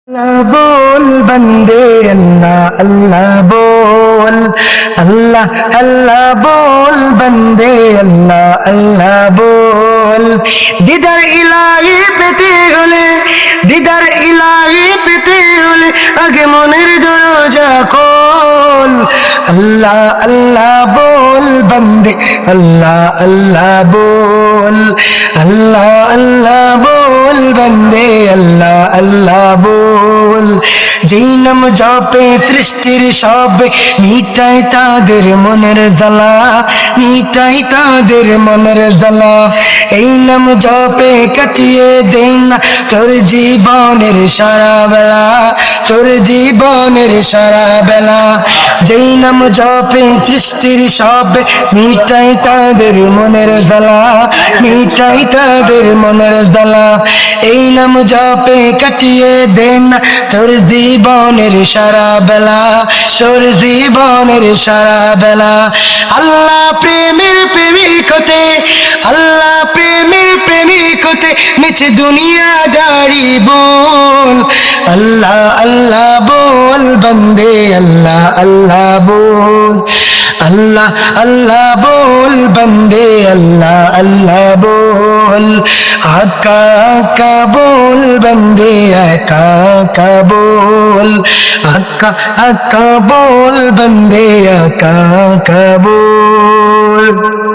अल्लाह बोल बंदे अल्लाह अल्लाह बोल अल्लाह अल्लाह बोल बंदे अल्लाह अल्लाह बोल दिदार इलाही पेते होले दिदार इलाही पेते होले आगे मनेर दरजा खोल अल्लाह अल्लाह बोल बंदे अल्लाह अल्लाह बोल अल्लाह अल्लाह बोल बंदे अल्लाह अल्लाह बोल যেই নাম জপে সৃষ্টির সবে মিটাই তাদের মনের জ্বালা মিটাই তাদের মনের জ্বালা এই নাম জপে কাটিয়ে দেন না তোর জীবনের সারা বেলা তোর জীবনের সারা বেলা যেই নাম জপে সৃষ্টির সবে মিটাই তাদের মনের জ্বালা মিটাই তাদের মনের জ্বালা এই নাম জপে কাটিয়ে দেন না তোর জীবনের সারা বেলা তোর জীবনের সারা বেলা আল্লাহ প্রেমের প্রেমিক হতে আল্লাহ প্রেমের প্রেমিক হতে নিচে দুনিয়াদারি বল আল্লাহ আল্লাহ বল বন্দে আল্লাহ আল্লাহ বল আল্লাহ আল্লাহ বল বন্দে আল্লাহ আল্লাহ বল আকা আকা বল বন্দে আকা আকা बोल अक्का अक्का बोल बंदे अक्का अक्का बोल।